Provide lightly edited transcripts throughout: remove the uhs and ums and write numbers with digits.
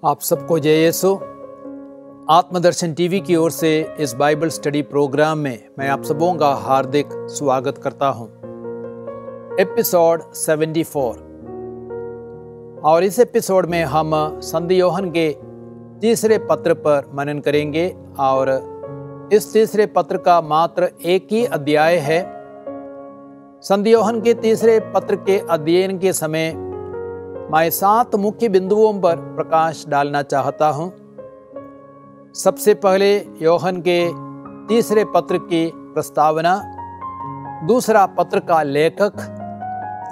आप सबको जय यीशु। आत्मदर्शन टीवी की ओर से इस बाइबल स्टडी प्रोग्राम में मैं आप सबों का हार्दिक स्वागत करता हूं। एपिसोड 74 और इस एपिसोड में हम संत यूहन्ना के तीसरे पत्र पर मनन करेंगे और इस तीसरे पत्र का मात्र एक ही अध्याय है। संत यूहन्ना के तीसरे पत्र के अध्ययन के समय मैं 7 मुख्य बिंदुओं पर प्रकाश डालना चाहता हूं। सबसे पहले यूहन्ना के तीसरे पत्र की प्रस्तावना, दूसरा पत्र का लेखक,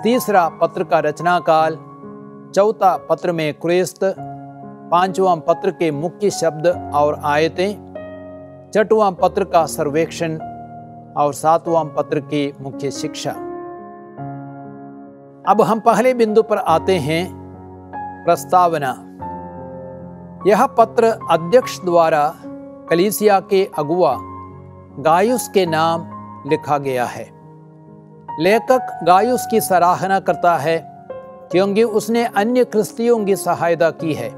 तीसरा पत्र का रचनाकाल, चौथा पत्र में क्रिस्त, पांचवां पत्र के मुख्य शब्द और आयतें, छठवां पत्र का सर्वेक्षण और सातवां पत्र की मुख्य शिक्षा। अब हम पहले बिंदु पर आते हैं, प्रस्तावना। यह पत्र अध्यक्ष द्वारा कलीसिया के अगुआ गायुस के नाम लिखा गया है। लेखक गायुस की सराहना करता है क्योंकि उसने अन्य क्रिस्तियों की सहायता की है।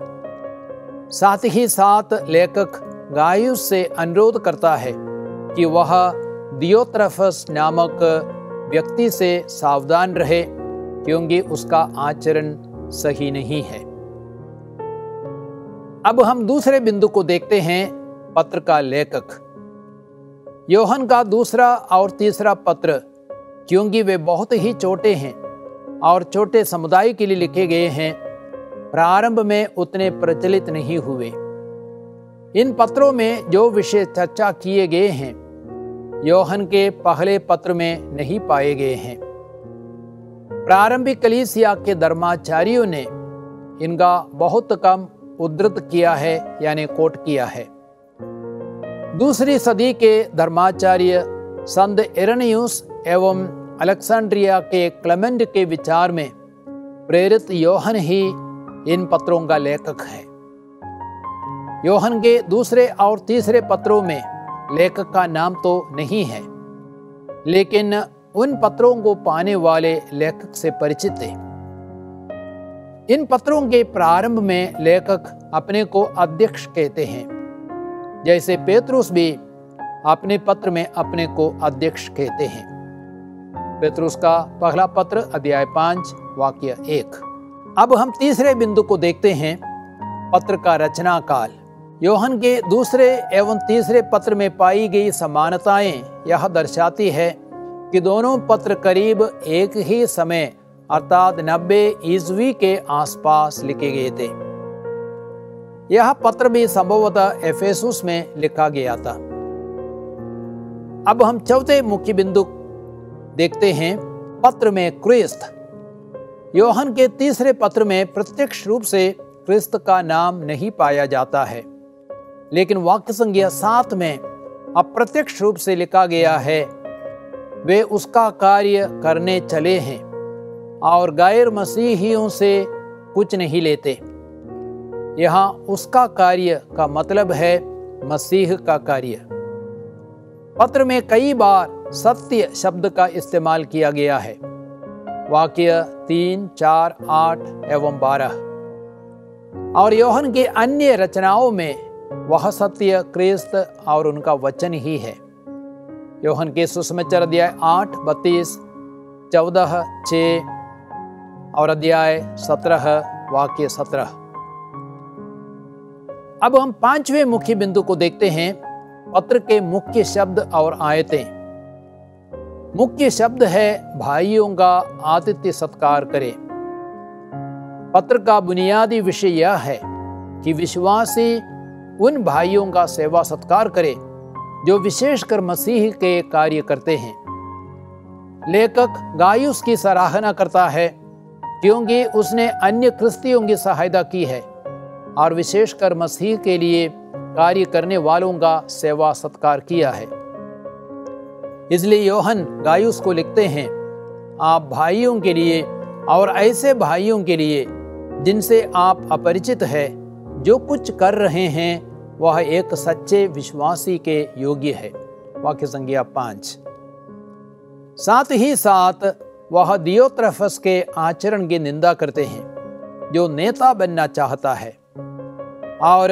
साथ ही साथ लेखक गायुस से अनुरोध करता है कि वह दियोत्रफस नामक व्यक्ति से सावधान रहे क्योंकि उसका आचरण सही नहीं है। अब हम दूसरे बिंदु को देखते हैं, पत्र का लेखक। यूहन्ना का दूसरा और तीसरा पत्र, क्योंकि वे बहुत ही छोटे हैं और छोटे समुदाय के लिए लिखे गए हैं, प्रारंभ में उतने प्रचलित नहीं हुए। इन पत्रों में जो विषय चर्चा किए गए हैं यूहन्ना के पहले पत्र में नहीं पाए गए हैं। प्रारंभिक कलीसिया के धर्माचार्यों ने इनका बहुत कम उद्धृत किया है, यानी कोट किया है। दूसरी सदी के धर्माचार्य संत इरेनियुस एवं अलेक्जेंड्रिया के क्लेमेंट के विचार में प्रेरित यूहन्ना ही इन पत्रों का लेखक है। यूहन्ना के दूसरे और तीसरे पत्रों में लेखक का नाम तो नहीं है, लेकिन उन पत्रों को पाने वाले लेखक से परिचित थे। इन पत्रों के प्रारंभ में लेखक अपने को अध्यक्ष कहते हैं, जैसे पेतरुस भी अपने पत्र में अपने को अध्यक्ष कहते हैं। पेतरुस का पहला पत्र अध्याय 5 वाक्य 1। अब हम तीसरे बिंदु को देखते हैं, पत्र का रचना काल। यूहन्ना के दूसरे एवं तीसरे पत्र में पाई गई समानताएं यह दर्शाती है कि दोनों पत्र करीब एक ही समय अर्थात 90 ईस्वी के आसपास लिखे गए थे। यह पत्र भी संभवतः एफेसुस में लिखा गया था। अब हम चौथे मुख्य बिंदु देखते हैं, पत्र में क्रिस्त। यूहन्ना के तीसरे पत्र में प्रत्यक्ष रूप से क्रिस्त का नाम नहीं पाया जाता है, लेकिन वाक्य संख्या 7 में अप्रत्यक्ष रूप से लिखा गया है, वे उसका कार्य करने चले हैं और गैर मसीहियों से कुछ नहीं लेते। यहाँ उसका कार्य का मतलब है मसीह का कार्य। पत्र में कई बार सत्य शब्द का इस्तेमाल किया गया है, वाक्य 3, 4, 8 एवं 12। और यूहन्ना की अन्य रचनाओं में वह सत्य क्रिस्त और उनका वचन ही है। यूहन्ना के सुसमाचार अध्याय 8, 32, 14, 6 और अध्याय 17 वाक्य 17। अब हम पांचवें मुख्य बिंदु को देखते हैं, पत्र के मुख्य शब्द और आयतें। मुख्य शब्द है भाइयों का आतिथ्य सत्कार करें। पत्र का बुनियादी विषय यह है कि विश्वासी उन भाइयों का सेवा सत्कार करे जो विशेषकर मसीह के कार्य करते हैं। लेखक गायुस की सराहना करता है क्योंकि उसने अन्य क्रिस्तियों की सहायता की है और विशेषकर मसीह के लिए कार्य करने वालों का सेवा सत्कार किया है। इसलिए यूहन्ना गायुस को लिखते हैं, आप भाइयों के लिए और ऐसे भाइयों के लिए जिनसे आप अपरिचित हैं, जो कुछ कर रहे हैं वह एक सच्चे विश्वासी के योग्य है, वाक्य संख्या 5। साथ ही साथ वह दियोत्रफस के आचरण की निंदा करते हैं जो नेता बनना चाहता है। और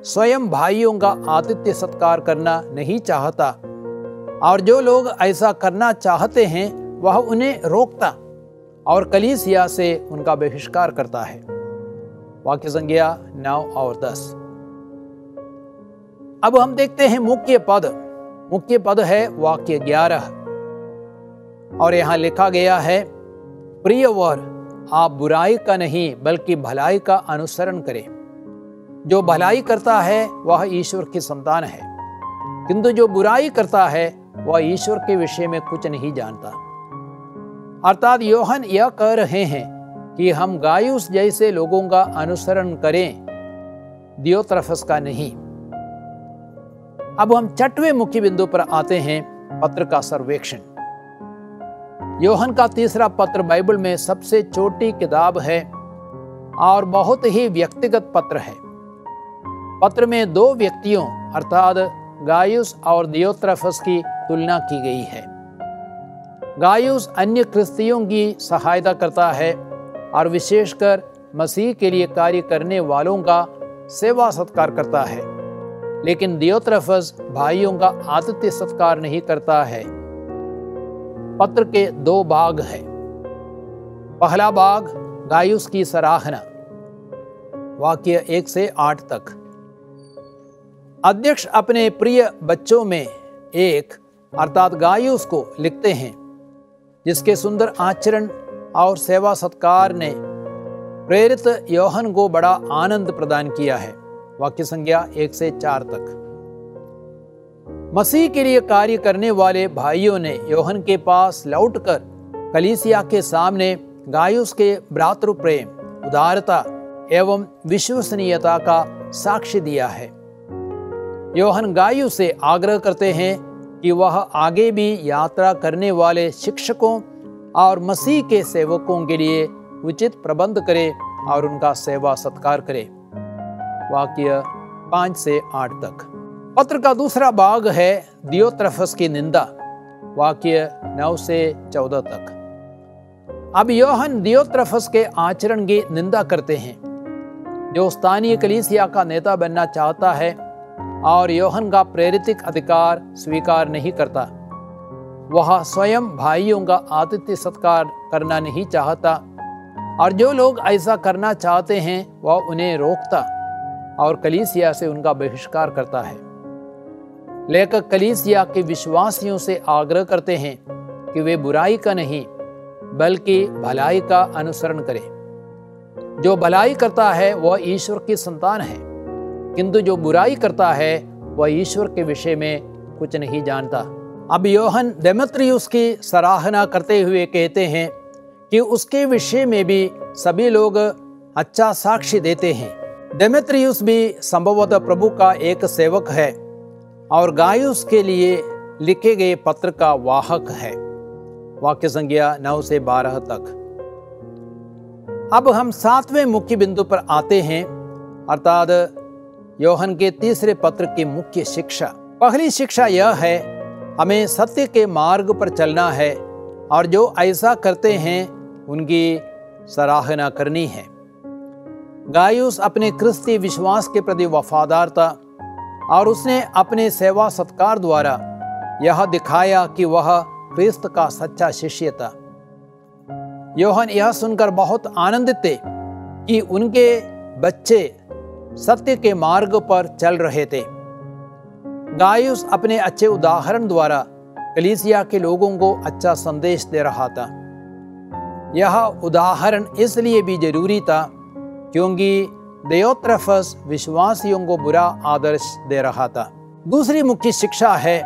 स्वयं भाइयों का आतिथ्य सत्कार करना नहीं चाहता, और जो लोग ऐसा करना चाहते हैं वह उन्हें रोकता और कलीसिया से उनका बहिष्कार करता है। वाक्य संज्ञा 9 और 10। अब हम देखते हैं मुख्य पद। मुख्य पद है वाक्य 11, और यहां लिखा गया है, प्रियवर, आप बुराई का नहीं बल्कि भलाई का अनुसरण करें। जो भलाई करता है वह ईश्वर की संतान है, किंतु जो बुराई करता है वह ईश्वर के विषय में कुछ नहीं जानता। अर्थात योहन यह कह रहे हैं कि हम गायुस जैसे लोगों का अनुसरण करें, दियोत्रफस का नहीं। अब हम 6वें मुख्य बिंदु पर आते हैं, पत्र का सर्वेक्षण। योहन का तीसरा पत्र बाइबल में सबसे छोटी किताब है और बहुत ही व्यक्तिगत पत्र है। पत्र में 2 व्यक्तियों अर्थात गायुस और दियोत्रफस की तुलना की गई है। गायुस अन्य क्रिस्तियों की सहायता करता है और विशेषकर मसीह के लिए कार्य करने वालों का सेवा सत्कार करता है, लेकिन दियोत्रफस भाइयों का आतिथ्य सत्कार नहीं करता है। पत्र के 2 भाग हैं। पहला भाग गायुस की सराहना, वाक्य 1 से 8 तक। अध्यक्ष अपने प्रिय बच्चों में एक अर्थात गायुस को लिखते हैं, जिसके सुंदर आचरण और सेवा सत्कार ने प्रेरित योहन को बड़ा आनंद प्रदान किया है। वाक्य संज्ञा 1 से 4 तक। मसीह के लिए कार्य करने वाले भाइयों ने योहन के पास लौटकर कलीसिया के सामने गायुस के भ्रातृ प्रेम, उदारता एवं विश्वसनीयता का साक्ष्य दिया है। योहन गायुस से आग्रह करते हैं कि वह आगे भी यात्रा करने वाले शिक्षकों और मसीह के सेवकों के लिए उचित प्रबंध करे और उनका सेवा सत्कार करे। वाक्य 5 से 8 तक। पत्र का दूसरा भाग है दियोत्रफस की निंदा, वाक्य 9 से 14 तक। अब योहन दियोत्रफस के आचरण की निंदा करते हैं, जो स्थानीय कलीसिया का नेता बनना चाहता है और योहन का प्रेरितिक अधिकार स्वीकार नहीं करता। वह स्वयं भाइयों का आतिथ्य सत्कार करना नहीं चाहता, और जो लोग ऐसा करना चाहते हैं वह उन्हें रोकता और कलीसिया से उनका बहिष्कार करता है। लेखक कलीसिया के विश्वासियों से आग्रह करते हैं कि वे बुराई का नहीं बल्कि भलाई का अनुसरण करें। जो भलाई करता है वह ईश्वर की संतान है, किंतु जो बुराई करता है वह ईश्वर के विषय में कुछ नहीं जानता। अब योहन देमेत्रियुस की सराहना करते हुए कहते हैं कि उसके विषय में भी सभी लोग अच्छा साक्ष्य देते हैं। देमेत्रियुस भी संभवतः प्रभु का एक सेवक है और गायुस के लिए लिखे गए पत्र का वाहक है। वाक्य संज्ञा 9 से 12 तक। अब हम 7वें मुख्य बिंदु पर आते हैं, अर्थात योहन के तीसरे पत्र की मुख्य शिक्षा। पहली शिक्षा यह है, हमें सत्य के मार्ग पर चलना है और जो ऐसा करते हैं उनकी सराहना करनी है। गायुस अपने क्रिस्ती विश्वास के प्रति वफादार था और उसने अपने सेवा सत्कार द्वारा यह दिखाया कि वह क्रिस्त का सच्चा शिष्य था। योहन यह सुनकर बहुत आनंदित थे कि उनके बच्चे सत्य के मार्ग पर चल रहे थे। गायुस अपने अच्छे उदाहरण द्वारा कलीसिया के लोगों को अच्छा संदेश दे रहा था। यह उदाहरण इसलिए भी जरूरी था क्योंकि दियोत्रफस विश्वासियों को बुरा आदर्श दे रहा था। दूसरी मुख्य शिक्षा है,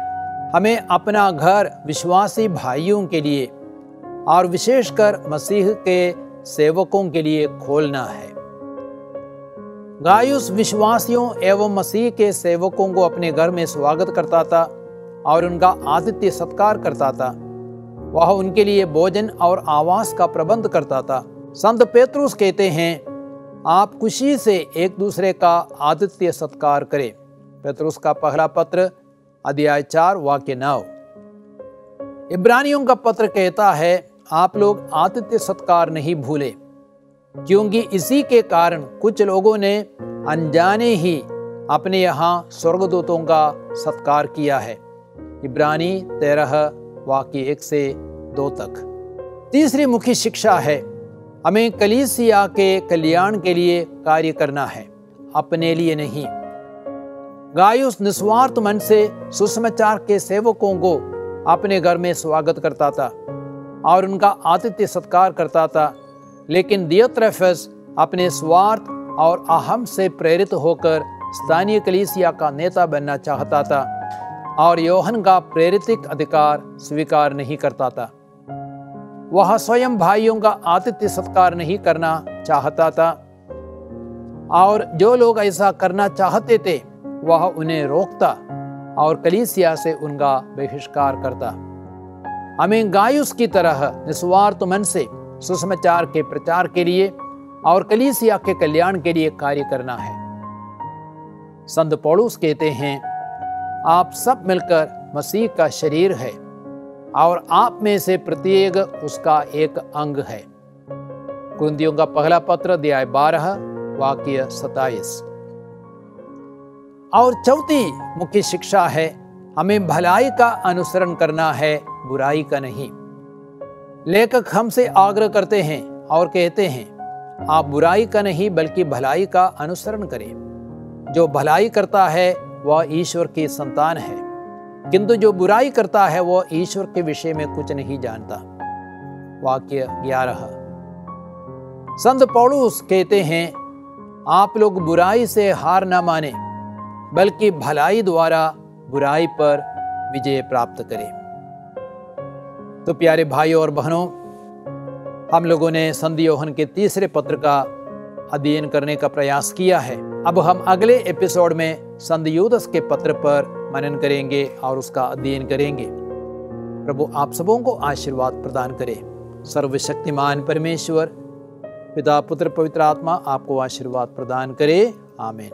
हमें अपना घर विश्वासी भाइयों के लिए और विशेषकर मसीह के सेवकों के लिए खोलना है। गायुस विश्वासियों एवं मसीह के सेवकों को अपने घर में स्वागत करता था और उनका आतिथ्य सत्कार करता था। वह उनके लिए भोजन और आवास का प्रबंध करता था। संत पेत्रुस कहते हैं, आप खुशी से एक दूसरे का आतिथ्य सत्कार करें। पेत्रुस का पहला पत्र अध्याय 4 वाक्य 9। इब्रानियों का पत्र कहता है, आप लोग आतिथ्य सत्कार नहीं भूले, क्योंकि इसी के कारण कुछ लोगों ने अनजाने ही अपने यहाँ स्वर्गदूतों का सत्कार किया है। इब्रानी 13 वाक्य 1 से 2 तक। तीसरी मुख्य शिक्षा है, हमें कलीसिया के कल्याण के लिए कार्य करना है, अपने लिए नहीं। गायुस निस्वार्थ मन से सुसमाचार के सेवकों को अपने घर में स्वागत करता था और उनका आतिथ्य सत्कार करता था, लेकिन दियोत्रेफस अपने स्वार्थ और अहम से प्रेरित होकर स्थानीय कलीसिया का नेता बनना चाहता था और योहन का प्रेरितिक अधिकार स्वीकार नहीं करता था। वह स्वयं भाइयों का आतिथ्य सत्कार नहीं करना चाहता था और जो लोग ऐसा करना चाहते थे वह उन्हें रोकता और कलीसिया से उनका बहिष्कार करता। हमें गायुस की तरह निस्वार्थ मन से सुसमाचार के प्रचार के लिए और कलीसिया के कल्याण के लिए कार्य करना है। संत पौलुस कहते हैं, आप सब मिलकर मसीह का शरीर है और आप में से प्रत्येक उसका एक अंग है। कुरिन्थियों का पहला पत्र अध्याय 12 वाक्य 27। और चौथी मुख्य शिक्षा है, हमें भलाई का अनुसरण करना है, बुराई का नहीं। लेखक हमसे आग्रह करते हैं और कहते हैं, आप बुराई का नहीं बल्कि भलाई का अनुसरण करें। जो भलाई करता है वह ईश्वर की संतान है, किंतु जो बुराई करता है वह ईश्वर के विषय में कुछ नहीं जानता। वाक्य 11। संत पौलुस कहते हैं, आप लोग बुराई से हार न माने बल्कि भलाई द्वारा बुराई पर विजय प्राप्त करें। तो प्यारे भाइयों और बहनों, हम लोगों ने संत योहन के तीसरे पत्र का अध्ययन करने का प्रयास किया है। अब हम अगले एपिसोड में संत यूदास के पत्र पर मनन करेंगे और उसका अध्ययन करेंगे। प्रभु आप सबों को आशीर्वाद प्रदान करे। सर्वशक्तिमान परमेश्वर पिता पुत्र पवित्र आत्मा आपको आशीर्वाद प्रदान करे। आमीन।